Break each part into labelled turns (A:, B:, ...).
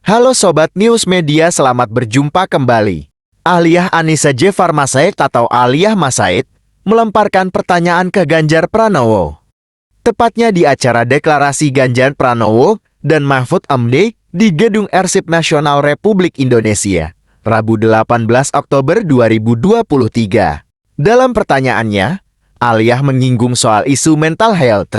A: Halo Sobat News Media, selamat berjumpa kembali. Aliyah Anissa J. Farmasaid atau Aliyah Masaid melemparkan pertanyaan ke Ganjar Pranowo. Tepatnya di acara deklarasi Ganjar Pranowo dan Mahfud MD di Gedung Arsip Nasional Republik Indonesia, Rabu 18 Oktober 2023. Dalam pertanyaannya, Aliyah menyinggung soal isu mental health.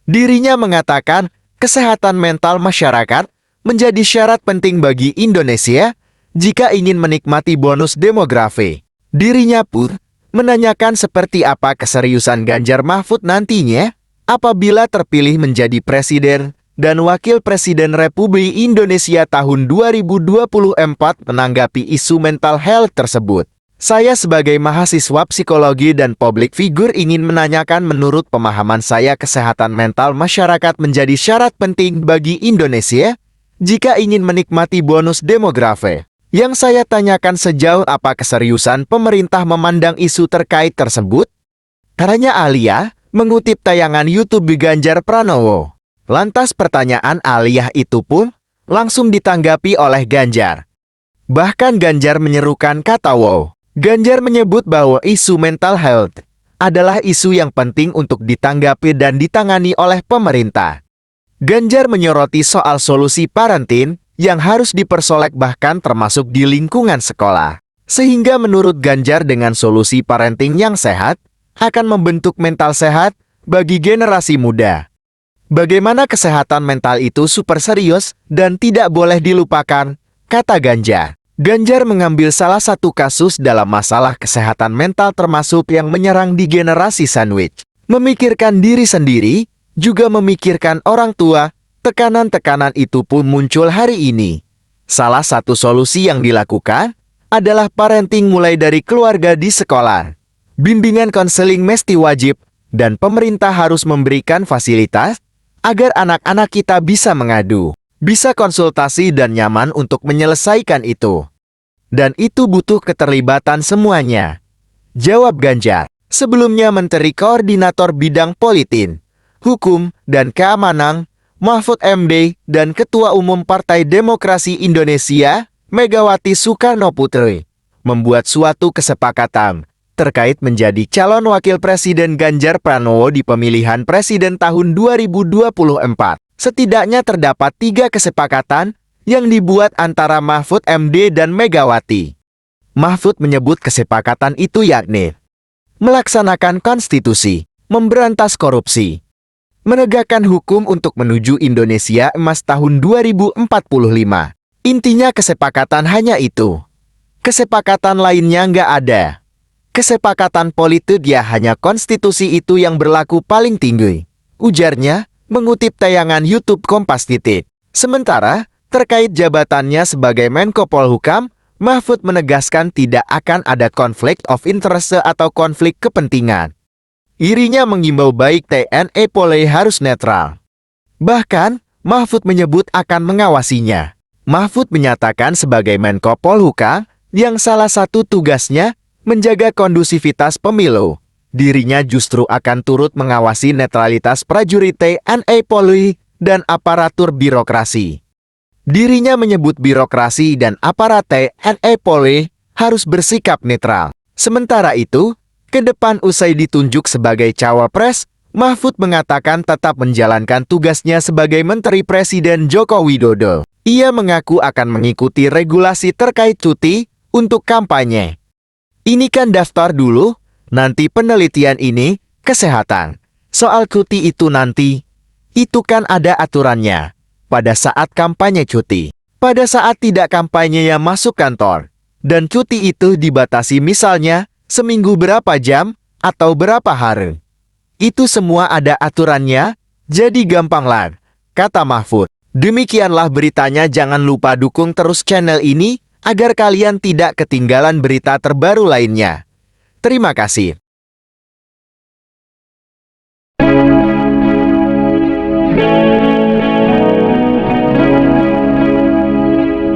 A: Dirinya mengatakan kesehatan mental masyarakat menjadi syarat penting bagi Indonesia jika ingin menikmati bonus demografi. Dirinya pun menanyakan seperti apa keseriusan Ganjar Mahfud nantinya apabila terpilih menjadi Presiden dan Wakil Presiden Republik Indonesia tahun 2024 menanggapi isu mental health tersebut. Saya sebagai mahasiswa psikologi dan public figure ingin menanyakan menurut pemahaman saya kesehatan mental masyarakat menjadi syarat penting bagi Indonesia jika ingin menikmati bonus demografi. Yang saya tanyakan sejauh apa keseriusan pemerintah memandang isu terkait tersebut? Tanya Aliyah mengutip tayangan YouTube Ganjar Pranowo. Lantas pertanyaan Aliyah itu pun langsung ditanggapi oleh Ganjar. Bahkan Ganjar menyerukan kata wow. Ganjar menyebut bahwa isu mental health adalah isu yang penting untuk ditanggapi dan ditangani oleh pemerintah. Ganjar menyoroti soal solusi parenting yang harus dipersolek bahkan termasuk di lingkungan sekolah. Sehingga menurut Ganjar dengan solusi parenting yang sehat akan membentuk mental sehat bagi generasi muda. Bagaimana kesehatan mental itu super serius dan tidak boleh dilupakan, kata Ganjar. Ganjar mengambil salah satu kasus dalam masalah kesehatan mental termasuk yang menyerang di generasi sandwich. Memikirkan diri sendiri, juga memikirkan orang tua, tekanan-tekanan itu pun muncul hari ini. Salah satu solusi yang dilakukan adalah parenting mulai dari keluarga di sekolah. Bimbingan konseling mesti wajib, dan pemerintah harus memberikan fasilitas agar anak-anak kita bisa mengadu, bisa konsultasi dan nyaman untuk menyelesaikan itu. Dan itu butuh keterlibatan semuanya, jawab Ganjar. Sebelumnya Menteri Koordinator Bidang Politik, Hukum, dan Keamanan, Mahfud MD, dan Ketua Umum Partai Demokrasi Indonesia, Megawati Soekarnoputri, membuat suatu kesepakatan terkait menjadi calon Wakil Presiden Ganjar Pranowo di pemilihan Presiden tahun 2024. Setidaknya terdapat 3 kesepakatan yang dibuat antara Mahfud MD dan Megawati. Mahfud menyebut kesepakatan itu yakni melaksanakan konstitusi, memberantas korupsi, menegakkan hukum untuk menuju Indonesia Emas tahun 2045. Intinya kesepakatan hanya itu. Kesepakatan lainnya nggak ada. Kesepakatan politik ya hanya konstitusi itu yang berlaku paling tinggi, ujarnya mengutip tayangan YouTube Kompas. Sementara terkait jabatannya sebagai Menko Polhukam, Mahfud menegaskan tidak akan ada konflik of interest atau konflik kepentingan. Dirinya mengimbau baik TNI Polri harus netral. Bahkan, Mahfud menyebut akan mengawasinya. Mahfud menyatakan sebagai Menko Polhukam, yang salah satu tugasnya menjaga kondusivitas pemilu, dirinya justru akan turut mengawasi netralitas prajurit TNI Polri dan aparatur birokrasi. Dirinya menyebut birokrasi dan aparat TNI Polri harus bersikap netral. Sementara itu, ke depan usai ditunjuk sebagai cawapres, Mahfud mengatakan tetap menjalankan tugasnya sebagai Menteri Presiden Joko Widodo. Ia mengaku akan mengikuti regulasi terkait cuti untuk kampanye. Ini kan daftar dulu, nanti penelitian ini, kesehatan. Soal cuti itu nanti, itu kan ada aturannya. Pada saat kampanye cuti, pada saat tidak kampanye yang masuk kantor, dan cuti itu dibatasi misalnya seminggu berapa jam atau berapa hari. Itu semua ada aturannya, jadi gampanglah, kata Mahfud. Demikianlah beritanya, jangan lupa dukung terus channel ini agar kalian tidak ketinggalan berita terbaru lainnya. Terima kasih.